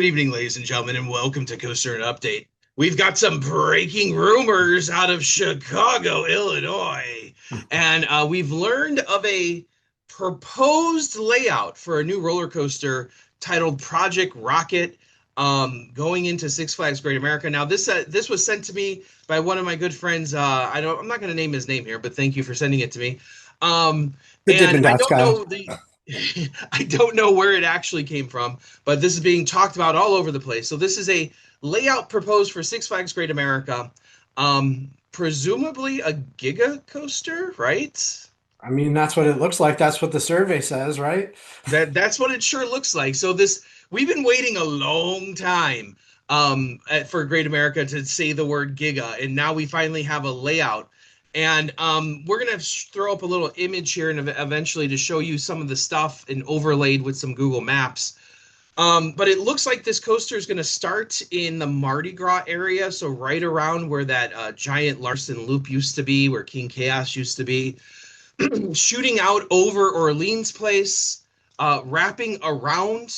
Good evening, ladies and gentlemen, and welcome to Coaster and Update. We've got some breaking rumors out of Chicago, Illinois, and we've learned of a proposed layout for a new roller coaster titled Project Rocket, going into Six Flags Great America. Now, this was sent to me by one of my good friends. I'm not going to name his name here, but thank you for sending it to me. Um, The and Dippin' I Dots don't guy. know the I don't know where it actually came from, but this is being talked about all over the place. So this is a layout proposed for Six Flags Great America, presumably a Giga coaster, right? I mean, that's what it looks like. That's what the survey says, right? That's what it sure looks like. So this we've been waiting a long time for Great America to say the word Giga, and now we finally have a layout. And we're gonna throw up a little image here and eventually to show you some of the stuff and overlaid with some Google Maps. But it looks like this coaster is going to start in the Mardi Gras area, so right around where that giant Larson Loop used to be, where King Chaos used to be, shooting out over Orleans Place, wrapping around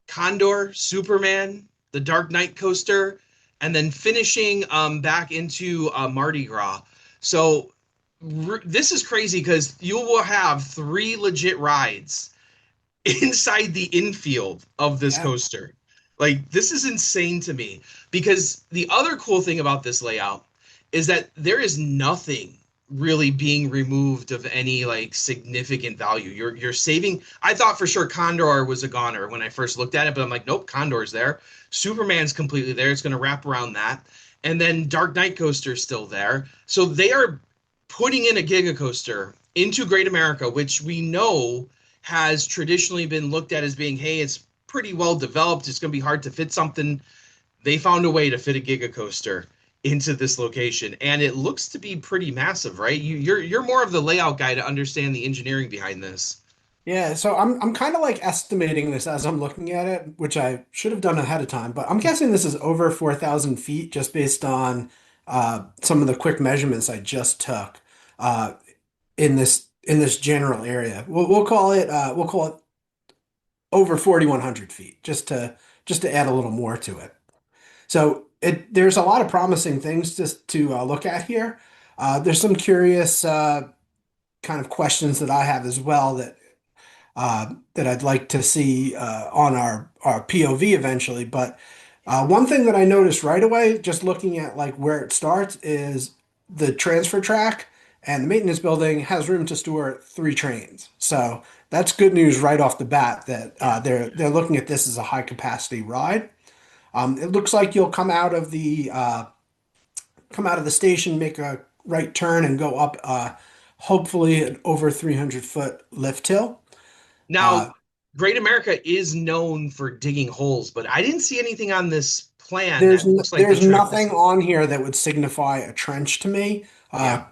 Condor, Superman, the Dark Knight coaster, and then finishing back into Mardi Gras. So this is crazy because you will have three legit rides inside the infield of this Yeah. coaster. Like, this is insane to me because the other cool thing about this layout is that there is nothing really being removed of any like significant value. You're saving. I thought for sure Condor was a goner when I first looked at it, but I'm like, nope, Condor's there. Superman's completely there. It's going to wrap around that. And then Dark Knight Coaster's still there. So they are putting in a Giga Coaster into Great America, which we know has traditionally been looked at as being, hey, it's pretty well developed. It's going to be hard to fit something. They found a way to fit a Giga Coaster into this location, and it looks to be pretty massive, right? You're more of the layout guy to understand the engineering behind this. Yeah, so I'm kind of like estimating this as I'm looking at it, which I should have done ahead of time, but I'm guessing this is over 4,000 feet just based on some of the quick measurements I just took uh, in this general area. We'll call it over 4,100 feet just to add a little more to it. So there's a lot of promising things to look at here. There's some curious kind of questions that I have as well that I'd like to see on our POV eventually. But one thing that I noticed right away, just looking at like where it starts, is the transfer track and the maintenance building has room to store three trains. So that's good news right off the bat that Yeah. they're looking at this as a high capacity ride. It looks like you'll come out of the station, make a right turn, and go up hopefully an over 300-foot lift hill. Now, Uh, Great America is known for digging holes, but I didn't see anything on this plan there's that looks like the there's track nothing is. on here that would signify a trench to me. Yeah.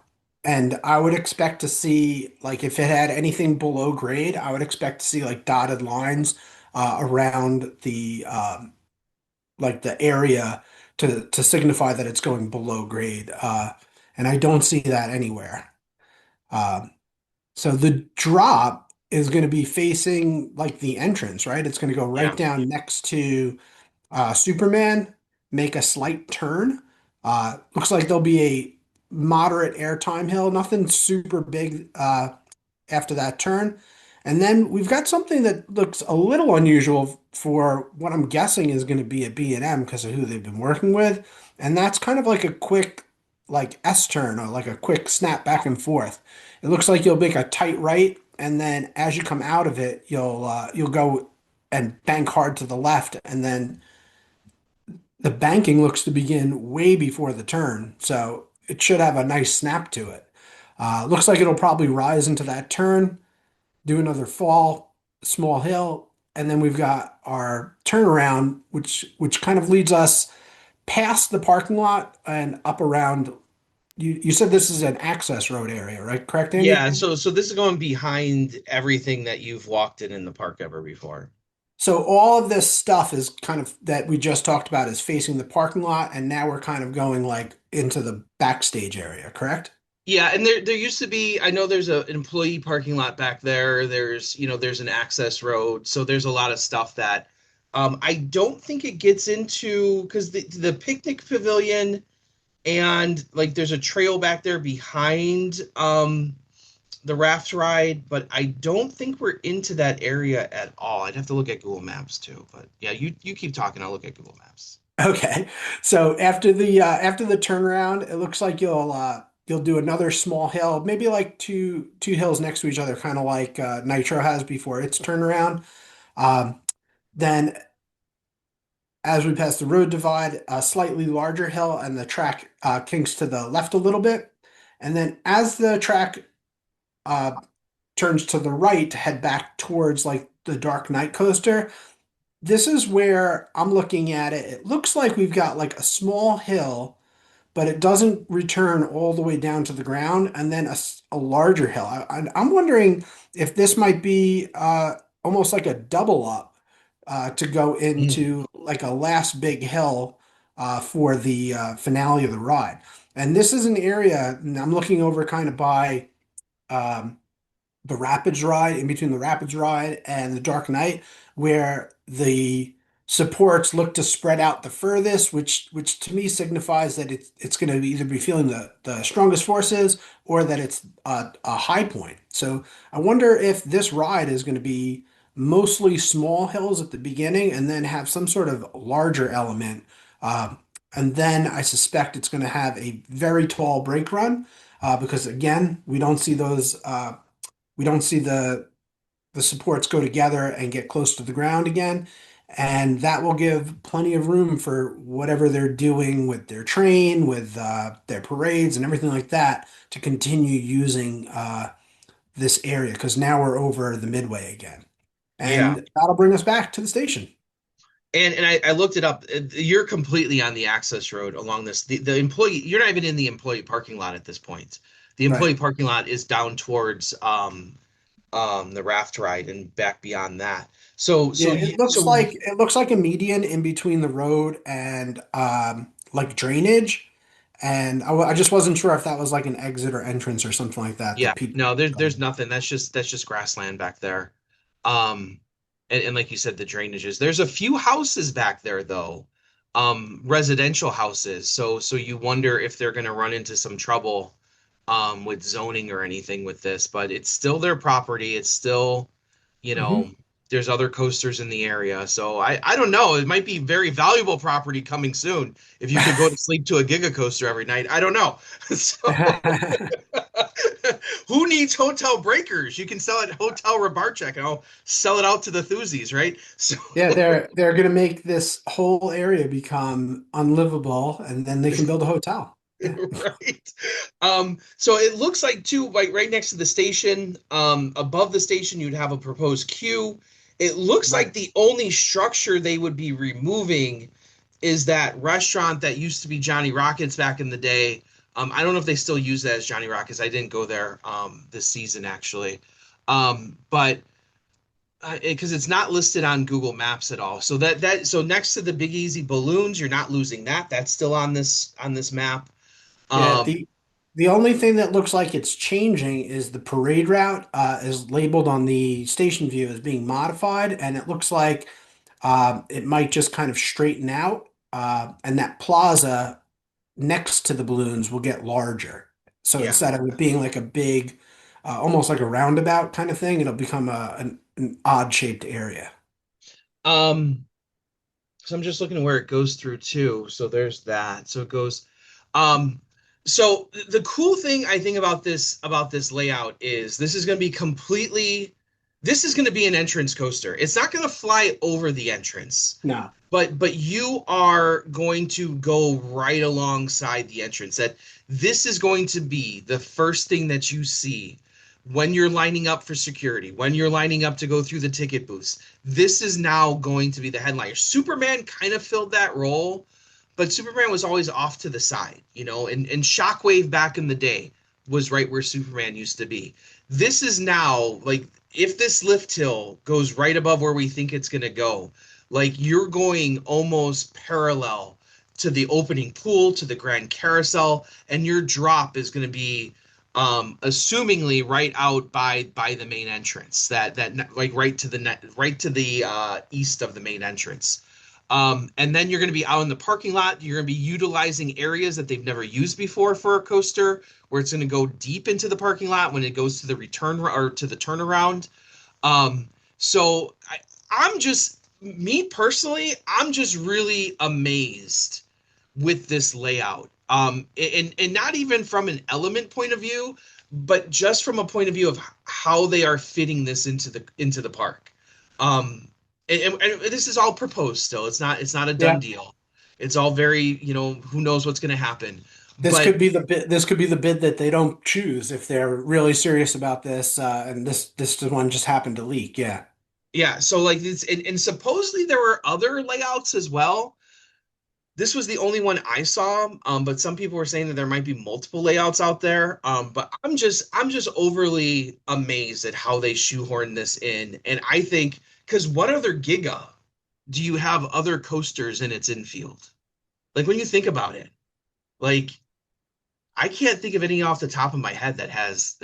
And I would expect to see like if it had anything below grade, I would expect to see like dotted lines around the like the area to signify that it's going below grade. And I don't see that anywhere. Um, So the drop is going to be facing like the entrance, right? It's going to go right Yeah. down next to Superman, make a slight turn. Looks like there'll be a moderate airtime hill, nothing super big after that turn. And then we've got something that looks a little unusual for what I'm guessing is going to be a B&M because of who they've been working with. And that's kind of like a quick like S turn or like a quick snap back and forth. It looks like you'll make a tight right, and then as you come out of it, you'll go and bank hard to the left, and then the banking looks to begin way before the turn, so it should have a nice snap to it. Looks like it'll probably rise into that turn, do another fall, small hill, and then we've got our turnaround, which kind of leads us past the parking lot and up around. You said this is an access road area, right? Correct, Andy? Yeah, so this is going behind everything that you've walked in the park ever before. So all of this stuff is kind of that we just talked about is facing the parking lot, and now we're kind of going like into the backstage area, correct? Yeah, and there used to be, I know there's an employee parking lot back there. There's an access road. So there's a lot of stuff that I don't think it gets into because the picnic pavilion and like there's a trail back there behind the raft ride, but I don't think we're into that area at all. I'd have to look at Google Maps too. But yeah, you keep talking. I'll look at Google Maps. Okay. So after the turnaround, it looks like you'll do another small hill, maybe like two hills next to each other, kind of like Nitro has before its turnaround. Um, then as we pass the road divide, a slightly larger hill and the track kinks to the left a little bit. And then as the track uh, turns to the right to head back towards like the Dark Knight coaster, this is where I'm looking at it. It looks like we've got like a small hill, but it doesn't return all the way down to the ground, and then a larger hill. I'm wondering if this might be almost like a double up to go Mm. into like a last big hill for the finale of the ride. And this is an area, and I'm looking over kind of by um, the Rapids ride, in between the Rapids ride and the Dark Knight, where the supports look to spread out the furthest, which to me signifies that it's going to either be feeling the strongest forces or that it's a high point. So I wonder if this ride is going to be mostly small hills at the beginning and then have some sort of larger element. Um, and then I suspect it's going to have a very tall brake run because again, we don't see the supports go together and get close to the ground again. And that will give plenty of room for whatever they're doing with their train, with their parades and everything like that to continue using this area because now we're over the midway again. Yeah. And that'll bring us back to the station. And I looked it up. You're completely on the access road along this. The employee, you're not even in the employee parking lot at this point. The employee Right. parking lot is down towards the raft ride and back beyond that. So Yeah, so you so it looks like a median in between the road and like drainage. And I just wasn't sure if that was like an exit or entrance or something like that yeah, that people. no, there's nothing. That's just grassland back there. Um and like you said, the drainages. There's a few houses back there though. Residential houses. So you wonder if they're gonna run into some trouble with zoning or anything with this, but it's still their property. It's still, you know, Mhm. there's other coasters in the area. So I don't know. It might be very valuable property coming soon if you could go to sleep to a Giga coaster every night. I don't know. So who needs hotel breakers? You can sell it hotel Rebarcheck and I'll sell it out to the Thusies, right? So Yeah, they're gonna make this whole area become unlivable, and then they can build a hotel. Yeah. right. So it looks like too, like right next to the station, above the station, you'd have a proposed queue. It looks like Right. the only structure they would be removing is that restaurant that used to be Johnny Rockets back in the day. I don't know if they still use that as Johnny Rockets. I didn't go there this season actually, but because it's not listed on Google Maps at all. So so next to the Big Easy balloons, you're not losing that. That's still on this map. Yeah, Um, the only thing that looks like it's changing is the parade route is labeled on the station view as being modified, and it looks like it might just kind of straighten out, and that plaza next to the balloons will get larger. So yeah. instead of it being like a big, almost like a roundabout kind of thing, it'll become an odd shaped area. Um, so I'm just looking at where it goes through too. So there's that. So it goes. Um, so the cool thing I think about this layout is this is going to be completely. This is going to be an entrance coaster. It's not going to fly over the entrance. No. But you are going to go right alongside the entrance. That this is going to be the first thing that you see when you're lining up for security, when you're lining up to go through the ticket booths. This is now going to be the headliner. Superman kind of filled that role, but Superman was always off to the side, and Shockwave back in the day was right where Superman used to be. This is now like if this lift hill goes right above where we think it's going to go, like you're going almost parallel to the opening pool, to the grand carousel, and your drop is going to be assumingly right out by the main entrance, like right to the east of the main entrance. And then you're going to be out in the parking lot. You're going to be utilizing areas that they've never used before for a coaster, where it's going to go deep into the parking lot when it goes to the return or to the turnaround. So I'm just, me personally, I'm just really amazed with this layout. And not even from an element point of view, but just from a point of view of how they are fitting this into the park. Um, and this is all proposed still. It's not a done Yeah. deal. It's all very, who knows what's going to happen. This But could be the bid. This could be the bid that they don't choose if they're really serious about this. And this one just happened to leak. Yeah. yeah, so like it's and supposedly there were other layouts as well. This was the only one I saw, but some people were saying that there might be multiple layouts out there. But I'm just overly amazed at how they shoehorn this in. And I think, because what other Giga do you have other coasters in its infield? Like when you think about it, like I can't think of any off the top of my head that has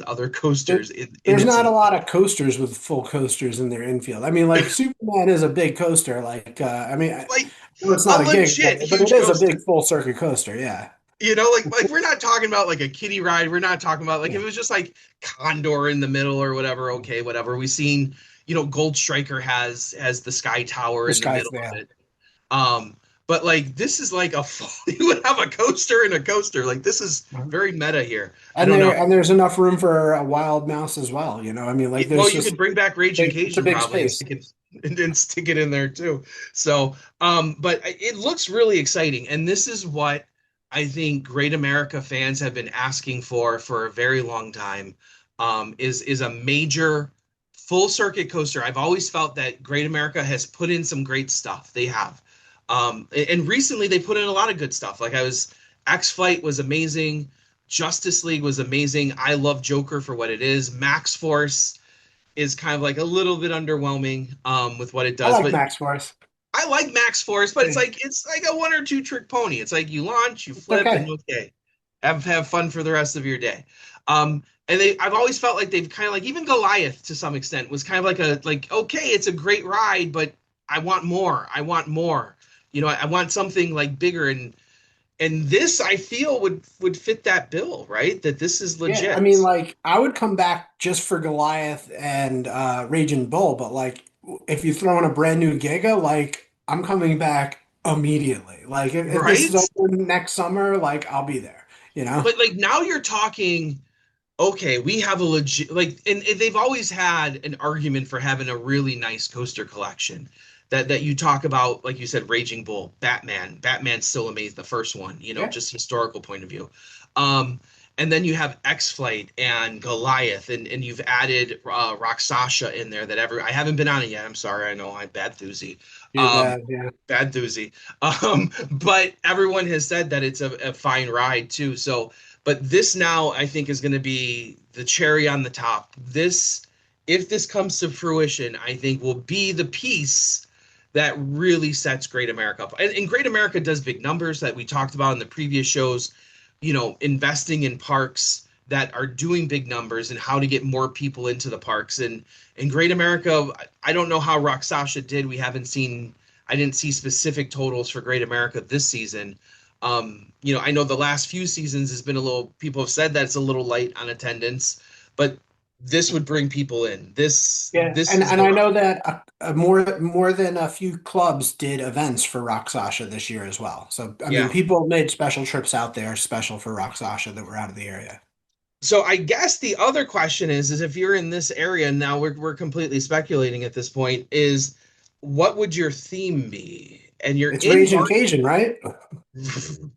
other There- coasters in There's its not a lot infield. of coasters with full coasters in their infield. I mean, like Superman is a big coaster. I Like know it's a not a gig, legit but it huge is a coaster. big full circuit coaster. Yeah. Like we're not talking about like a kiddie ride. We're not talking about like if Yeah. it was just like Condor in the middle or whatever. Okay, whatever. We've seen, Gold Striker has the Sky Tower The in the sky's middle of there. it. But like this is like you would have a coaster and a coaster. Like this is very meta here. I don't know. And there's enough room for a wild mouse as well. I mean, like Well, there's you just could bring back Raging it's a Cajun big probably and space. stick it and stick it in there too. So, but it looks really exciting, and this is what I think Great America fans have been asking for a very long time. Is a major full circuit coaster. I've always felt that Great America has put in some great stuff. They have, and recently they put in a lot of good stuff. X Flight was amazing. Justice League was amazing. I love Joker for what it is. Max Force is kind of like a little bit underwhelming with what it I does, like but Max Force. I like Max Force, but Yeah. it's like a one or two trick pony. It's like you launch, you It's flip, and okay. okay, have fun for the rest of your day. And I've always felt like they've kind of like even Goliath to some extent was kind of like okay, it's a great ride, but I want more. I want more. I want something like bigger and this I feel would fit that bill, right? That this is Yeah, I mean, legit. like I would come back just for Goliath and Raging Bull, but like if you throw in a brand new Giga, like I'm coming back immediately. Like if this is Right? open next summer, like I'll be there, you know? But like now you're talking, okay, we have a legit and they've always had an argument for having a really nice coaster collection. That you talk about, like you said, Raging Bull, Batman. Batman's still amazing, the first one, Yeah. just historical point of view. Um, and then you have X Flight and Goliath, and you've added Roxasha in there I haven't been on it yet. I'm sorry, I know I'm bad thuzy. Too Um, bad. Yeah. bad doozy. But everyone has said that it's a fine ride too. So, but this now I think is going to be the cherry on the top. If this comes to fruition, I think will be the piece that really sets Great America up. And Great America does big numbers that we talked about in the previous shows, investing in parks that are doing big numbers and how to get more people into the parks. And Great America, I don't know how Rock Sasha did. I didn't see specific totals for Great America this season. I know the last few seasons has been people have said that it's a little light on attendance, but this would bring people in. Yeah, This is and the I route. know that more than a few clubs did events for Rock Sasha this year as well. So I mean, Yeah. people made special trips out there, special for Rock Sasha that were out of the area. So I guess the other question is if you're in this area now, we're completely speculating at this point, is what would your theme be? And you're It's in Raging March. Cajun, right?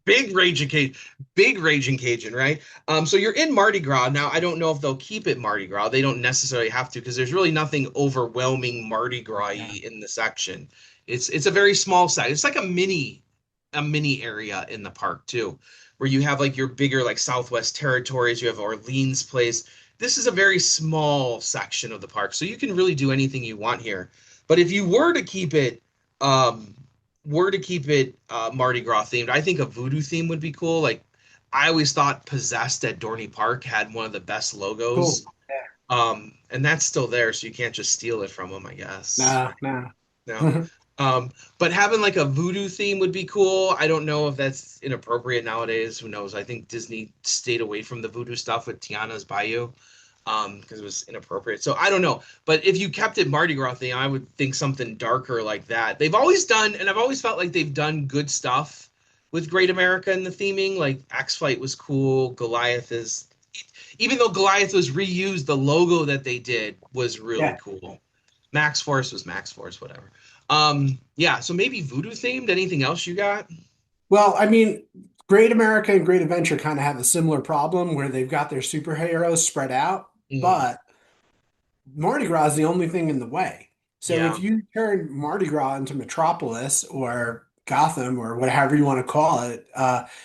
Big Raging Cajun, big Raging Cajun, right? So you're in Mardi Gras now. I don't know if they'll keep it Mardi Gras. They don't necessarily have to because there's really nothing overwhelming Mardi Yeah. Gras-y in the section. It's a very small side. It's like a mini area in the park too, where you have like your bigger like Southwest Territories. You have Orleans Place. This is a very small section of the park, so you can really do anything you want here. But if you um, were to keep it Mardi Gras themed, I think a voodoo theme would be cool. Like I always thought Possessed at Dorney Park had one of the best Cool. logos. And that's still there, so you can't just steal it from them, I guess. Nah, Right? nah. No. But having like a voodoo theme would be cool. I don't know if that's inappropriate nowadays. Who knows? I think Disney stayed away from the voodoo stuff with Tiana's Bayou, because it was inappropriate. So I don't know. But if you kept it Mardi Gras thing, I would think something darker like that. They've always done, and I've always felt like they've done good stuff with Great America and the theming. Like X Flight was cool. Goliath is, even though Goliath was reused, the logo that they did was really Yeah. cool. Max Force was Max Force, whatever. Yeah, so maybe voodoo themed. Anything else you got? Well, I mean, Great America and Great Adventure kind of have a similar problem where they've got their superheroes spread out, Mhm. but Mardi Gras is the only thing in the way. So if Yeah. you turn Mardi Gras into Metropolis or Gotham or whatever you want to call it,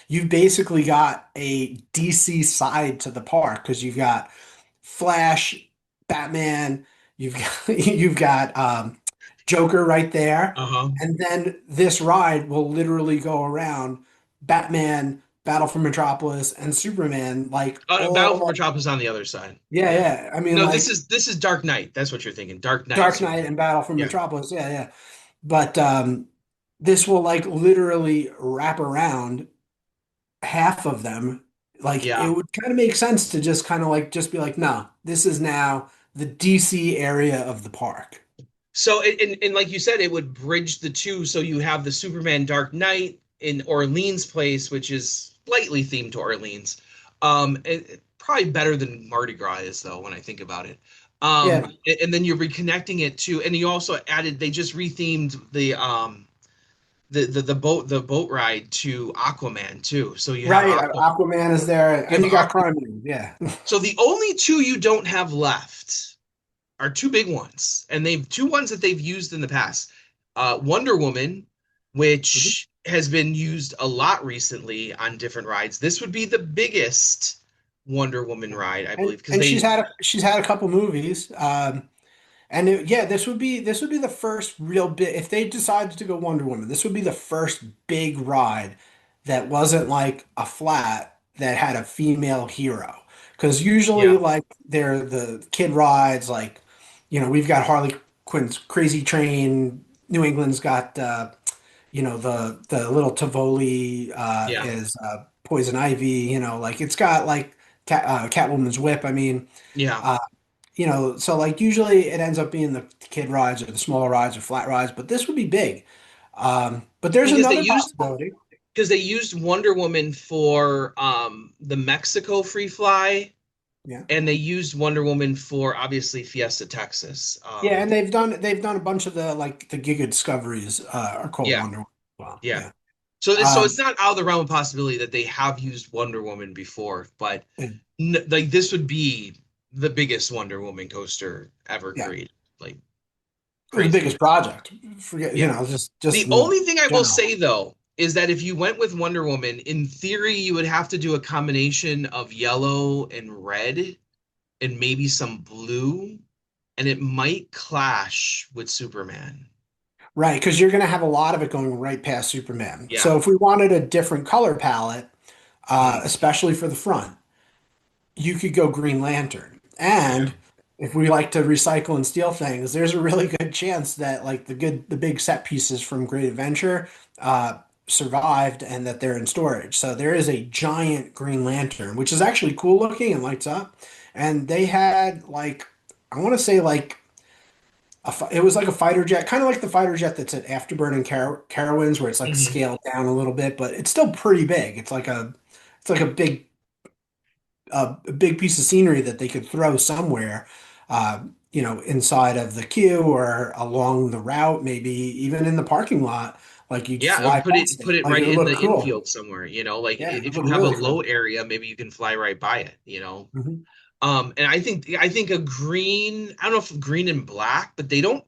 you've basically got a DC side to the park because you've got Flash, Batman, you've got you've got Joker right there, Uh-huh. and then this ride will literally go around Batman, Battle for Metropolis, and Superman like Battle for all. Metropolis on the other side. Yeah, Yeah. yeah. I mean, No, this like is this is Dark Knight. That's what you're thinking. Dark Knight Dark Knight Superman. and Battle for Yeah. Metropolis. Yeah, yeah. But this will like literally wrap around half of them. Like it Yeah. would kind of make sense to just kind of like just be like, no, this is now the DC area of the park. So and like you said, it would bridge the two. So you have the Superman Dark Knight in Orleans Place, which is lightly themed to Orleans. Probably better than Mardi Gras is, though, when I think about it. Yeah, And then you're reconnecting it to, and you also added, they just rethemed the boat ride to Aquaman too. So you have right. Aquaman is there, you and have you got Aqua. Crime Wave. Yeah. So the only two you don't have left are two big ones, and they've two ones that they've used in the past. Wonder Woman, Mhm. which has been used a lot recently on different rides. This would be the biggest Wonder Woman ride, I believe, because And they, she's had a couple movies. Yeah, this would be the first real bit if they decided to go Wonder Woman. This would be the first big ride that wasn't like a flat that had a female hero. Because usually, yeah, like they're the kid rides, like we've got Harley Quinn's Crazy Train. New England's got the little Tivoli yeah, is Poison Ivy. Like it's got like Catwoman's Whip. I mean. yeah. uh, so like usually it ends up being the kid rides or the smaller rides or flat rides, but this would be big. But there's Because they another used possibility. because they used Wonder Woman for the Mexico Free Fly, Yeah. and they used Wonder Woman for obviously Fiesta Texas. Yeah, and they've done a bunch of the like the Giga Discoveries are called Yeah, Wonder Woman. Well, yeah. yeah. So Um, it's not out of the realm of possibility that they have used Wonder Woman before, but and- like this would be the biggest Wonder Woman coaster ever yeah, created. Like the crazy. biggest project. Forget, Yeah. just The in only thing I will general. say though is that if you went with Wonder Woman, in theory, you would have to do a combination of yellow and red and maybe some blue, and it might clash with Superman. Right, because you're going to have a lot of it going right past Superman. Yeah. So if we wanted a different color palette, Mm. especially for the front, you could go Green Lantern. Yeah. And if we like to recycle and steal things, there's a really good chance that like the big set pieces from Great Adventure survived and that they're in storage. So there is a giant Green Lantern, which is actually cool looking and lights up. And they had like I want to say like it was like a fighter jet, kind of like the fighter jet that's at Afterburn and Carowinds, where it's like Hmm. scaled down a little bit, but it's still pretty big. It's like a big piece of scenery that they could throw somewhere, inside of the queue or along the route, maybe even in the parking lot. Like you'd Yeah, fly put past it it. put it Like right it would in look the cool. infield somewhere, like Yeah, it would if you look have a really low cool. area, maybe you can fly right by it. Mhm. And I think a green, I don't know if green and black, but they don't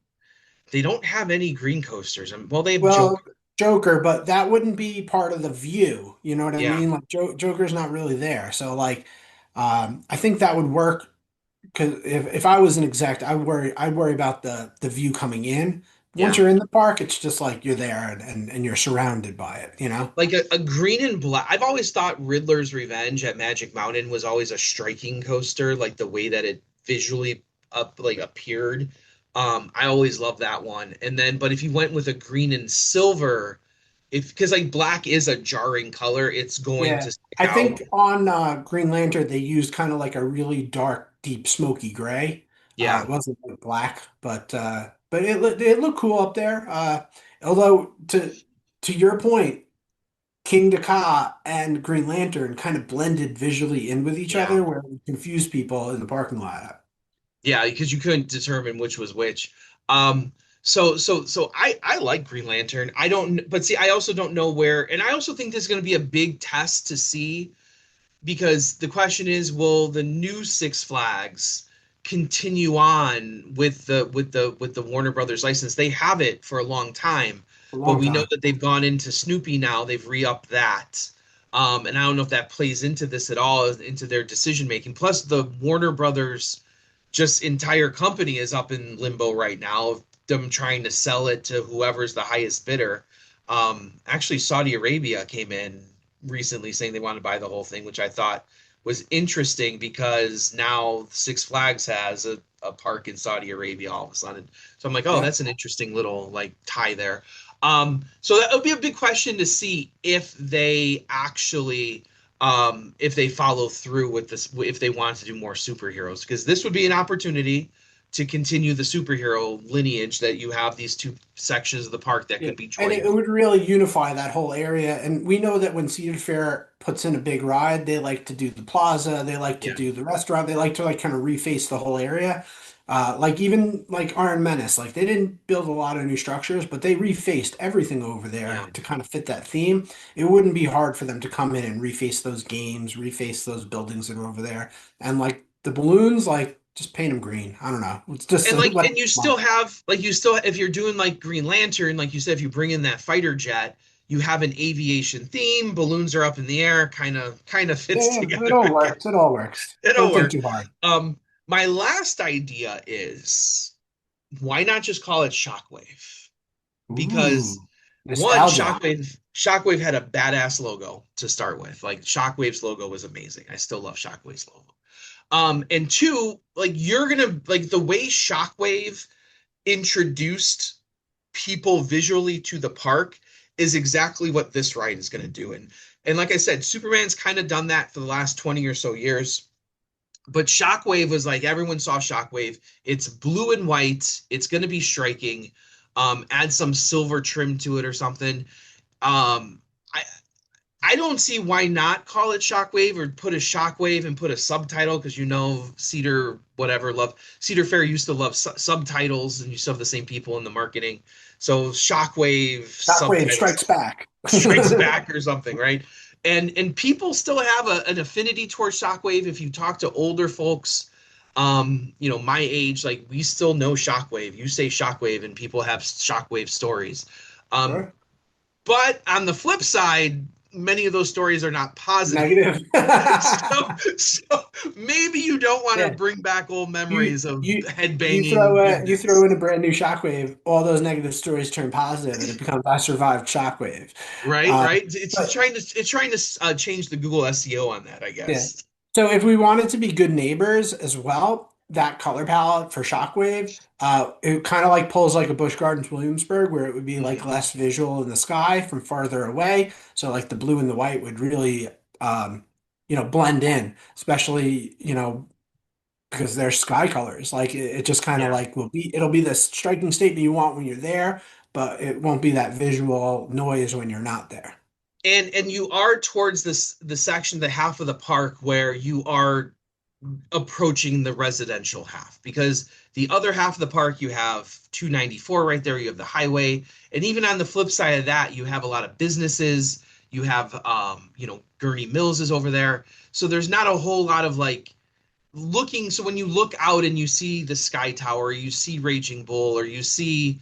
have any green coasters. Well, they have Well, Joker. Joker, but that wouldn't be part of the view. You know what I Yeah. mean? Like Joker's not really there. So like, I think that would work because if I was an exec, I'd worry about the view coming in. once Yeah. you're in the park, it's just like you're there and you're surrounded by it, you know? Like a green and black. I've always thought Riddler's Revenge at Magic Mountain was always a striking coaster, like the way that it visually up like appeared. I always loved that one. And then, but if you went with a green and silver, if because like black is a jarring color, it's going Yeah. to stick I out. think on Green Lantern they used kind of like a really dark, deep, smoky gray. Yeah, It wasn't like black, but it looked cool up there. Although to your point, King Ka and Green Lantern kind of blended visually in with each yeah. other, where it would confuse people in the parking lot. Yeah, because you couldn't determine which was which. Um, so I like Green Lantern. I don't, but see, I also don't know where, and I also think this is going to be a big test to see because the question is, will the new Six Flags continue on with the Warner Brothers license? They have it for a long time, A but long we know time. that they've gone into Snoopy now. They've re-upped that. And I don't know if that plays into this at all, into their decision making. Plus, the Warner Brothers just entire company is up in limbo right now of them trying to sell it to whoever's the highest bidder. Actually, Saudi Arabia came in recently saying they want to buy the whole thing, which I thought was interesting because now Six Flags has a park in Saudi Arabia all of a sudden. So I'm like, oh, Yeah. that's an interesting little like tie there. So that would be a big question to see if they follow through with this, if they want to do more superheroes, because this would be an opportunity to continue the superhero lineage that you have these two sections of the park that Yeah, could be and it joined. would really unify that whole area. And we know that when Cedar Fair puts in a big ride, they like to do the plaza, they like to Yeah, do the restaurant, they like to like kind of reface the whole area. Like even like Iron Menace, like they didn't build a lot of new structures, but they refaced everything over yeah. there to kind of fit that theme. It wouldn't be hard for them to come in and reface those games, reface those buildings that are over there. And like the balloons, like just paint them green. I don't know. It's just And like, like and you still have like you still if you're doing like Green Lantern, like you said, if you bring in that fighter jet, you have an aviation theme. Balloons are up in the air, kind of fits yeah, it together, all I guess. works. It all works. It'll Don't think work. too hard. Um, my last idea is why not just call it Shockwave? Because Ooh, one, nostalgia. Shockwave had a badass logo to start with. Like Shockwave's logo was amazing. I still love Shockwave's logo. And two, like you're gonna like the way Shockwave introduced people visually to the park is exactly what this ride is going to do. And like I said, Superman's kind of done that for the last 20 or so years. But Shockwave was like everyone saw Shockwave. It's blue and white. It's going to be striking. Add some silver trim to it or something. I I don't see why not call it Shockwave or put a Shockwave and put a subtitle because Cedar whatever love Cedar Fair used to love subtitles and you still have the same people in the marketing. So Shockwave Shockwave subtitles strikes back. strikes back or something, right? And people still have an affinity towards Shockwave. If you talk to older folks, my age, like we still know Shockwave. You say Shockwave and people have Shockwave stories. Um, Sure. but on the flip side, many of those stories are not positive. Negative. So maybe you don't want to Yeah. bring back old You memories of you headbanging you throw gymnasts, in a brand new Shockwave, all those negative stories turn positive, and it becomes I survived Shockwave. right? Uh, Right? It's but trying to change the Google SEO on that, I yeah. guess. So if we wanted to be good neighbors as well, that color palette for Shockwave, it kind of like pulls like a Busch Gardens Williamsburg, where it would be like Mhm. less visual in the sky from farther away. So like the blue and the white would really, blend in, especially, because they're sky colors. Like it just kind of Yeah. like it'll be the striking statement you want when you're there, but it won't be that visual noise when you're not there. And you are towards the section, the half of the park where you are approaching the residential half because the other half of the park you have 294 right there, you have the highway, and even on the flip side of that you have a lot of businesses. You have Gurney Mills is over there, so there's not a whole lot of like looking. So when you look out and you see the Sky Tower, you see Raging Bull, or you see,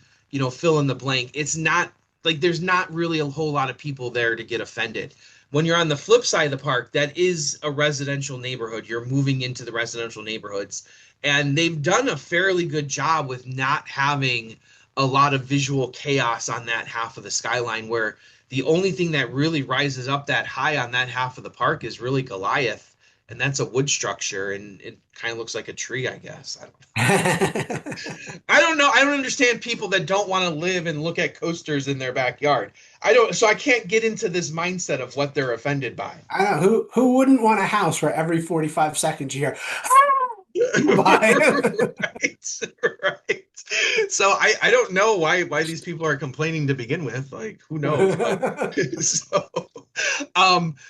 fill in the blank, it's not like there's not really a whole lot of people there to get offended. When you're on the flip side of the park, that is a residential neighborhood. You're moving into the residential neighborhoods, and they've done a fairly good job with not having a lot of visual chaos on that half of the skyline, where the only thing that really rises up that high on that half of the park is really Goliath, and that's a wood structure, and it kind of looks like a tree, I guess. I don't know. I don't understand people that don't want to live and look at coasters in their backyard. I don't, so I can't get into this mindset of what they're offended by. I don't know who wouldn't want a house where every 45 seconds you hear by. Right, right. So I don't know why these people are complaining to begin with. Like, who knows? But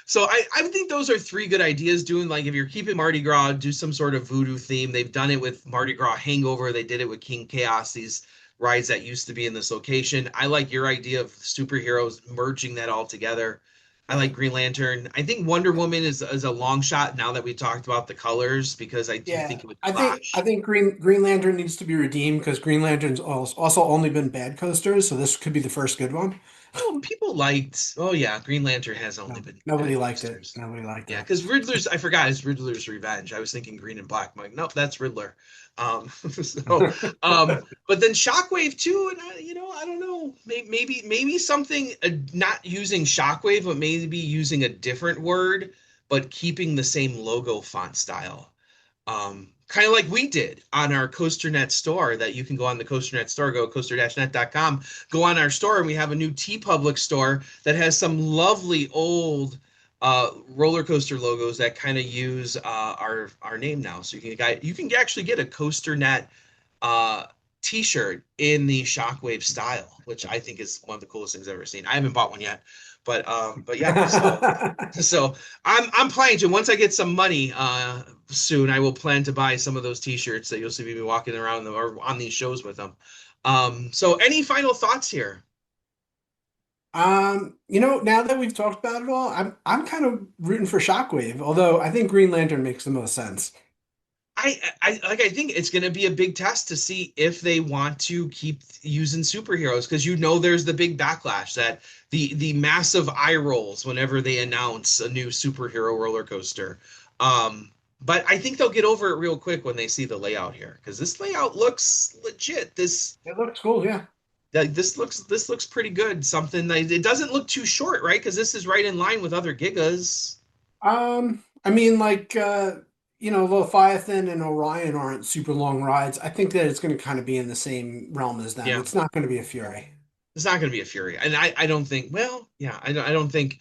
so I think those are three good ideas. Doing, like, if you're keeping Mardi Gras, do some sort of voodoo theme. They've done it with Mardi Gras Hangover. They did it with King Chaos. These rides that used to be in this location. I like your idea of superheroes merging that all together. I Yeah. like Green Lantern. I think Wonder Woman is a long shot now that we talked about the colors, because I do Yeah, think it would I clash. think Green Lantern needs to be redeemed because Green Lantern's also only been bad coasters, so this could be the first good one. Oh, people liked. Oh yeah, Green Lantern has only No, been nobody bad liked it. coasters. Nobody liked Yeah, it. because Riddler's. I forgot it's Riddler's Revenge. I was thinking Green and Black. I'm like, nope, that's Riddler. So, but then Shockwave too, and I don't know. Maybe something, not using Shockwave, but maybe using a different word, but keeping the same logo font style. Kind of like we did on our CoasterNet store, that you can go on the CoasterNet store, go coaster-net.com, go on our store, and we have a new TeePublic store that has some lovely old roller coaster logos that kind of use our name now. So you can actually get a CoasterNet uh, t-shirt in the Shockwave style, which I think is one of the coolest things I've ever seen. I haven't bought one yet, but yeah. So I'm planning to, once I get some money soon, I will plan to buy some of those t-shirts that you'll see me walking around them, or on these shows with them. So any final thoughts here? Now that we've talked about it all, I'm kind of rooting for Shockwave, although I think Green Lantern makes the most sense. I think it's going to be a big test to see if they want to keep using superheroes, because there's the big backlash, that the massive eye rolls whenever they announce a new superhero roller coaster. But I think they'll get over it real quick when they see the layout here, because this layout looks legit. It looks cool, yeah. This looks pretty good. Something that it doesn't look too short, right? Because this is right in line with other Gigas. I mean, like, Leviathan and Orion aren't super long rides. I think that it's going to kind of be in the same realm as them. Yeah, It's not going to be a Fury. it's not going to be a Fury, and I don't think. Well, yeah, I don't think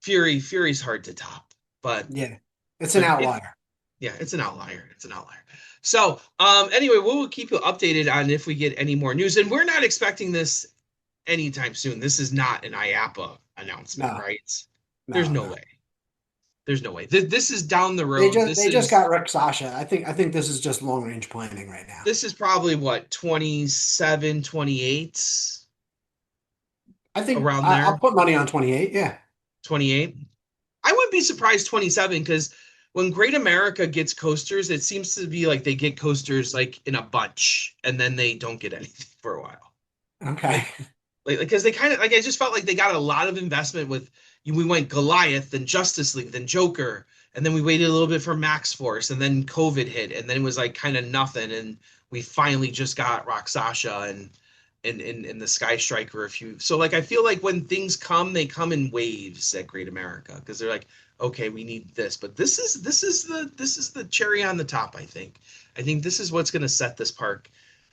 Fury's hard to top, but Yeah, it's an but it outlier. yeah, it's an outlier. It's an outlier. So anyway, we'll keep you updated on if we get any more news, and we're not expecting this anytime soon. This is not an IAPA announcement, No, right? There's no, no no. way. There's no way. This is down the They road. just This they just is got Rick Sasha. I think this is just long range planning right now. this is probably what, 27, 28, I think around I'll there. put money on 28. Yeah. 28. I wouldn't be surprised 27, because when Great America gets coasters, it seems to be like they get coasters like in a bunch, and then they don't get anything for a while. Okay. Like because they kind of, like, I just felt like they got a lot of investment with, we went Goliath, then Justice League, then Joker, and then we waited a little bit for Max Force, and then COVID hit, and then it was like kind of nothing, and we finally just got Rock Sasha and the Sky Striker a few. So, like, I feel like when things come, they come in waves at Great America, because they're like, okay, we need this, but this is the cherry on the top. I think this is what's going to set this park.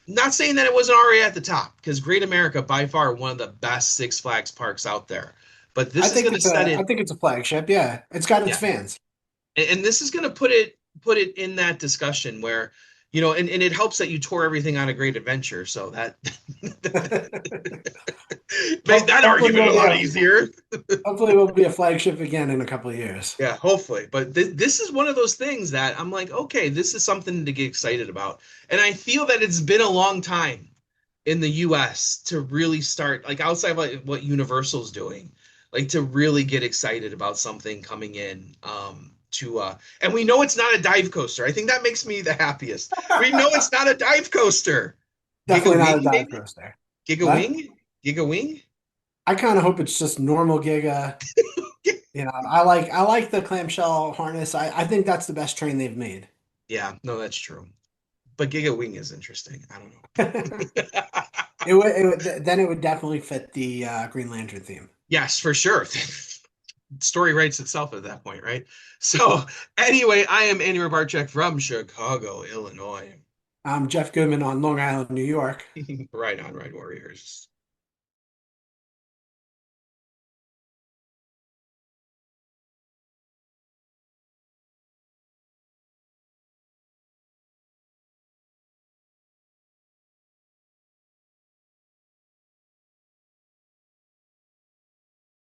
Not saying that it wasn't already at the top, because Great America, by far one of the best Six Flags parks out there, but this is going to set I it. think it's a flagship. Yeah. It's got its Yeah, fans. and this is going to put it in that discussion where, and it helps that you tore everything on a Great Adventure, so that made that Hopefully argument a we'll be lot a easier. hopefully we'll be a flagship again in a couple of years. Yeah, hopefully. But this is one of those things that I'm like, okay, this is something to get excited about. And I feel that it's been a long time in the US to really start, like, outside of like what Universal's doing, like, to really get excited about something coming in, to and we know it's not a dive coaster. I think that makes me the happiest. We know it's not a dive coaster. Giga Definitely not a Wing, dive maybe? coaster. Giga But Wing? Giga Wing? I kind of hope it's just normal Giga. I like the clamshell harness. I think that's the best train they've made. Yeah, no, that's true. But Giga Wing is interesting. I don't know. then it would definitely fit the Green Lantern theme. Yes, for sure. Story writes itself at that point, right? So anyway, I am Andy Robarchek from Chicago, Illinois. Jeff Goodman on Long Island, New York. Right on, Red Warriors.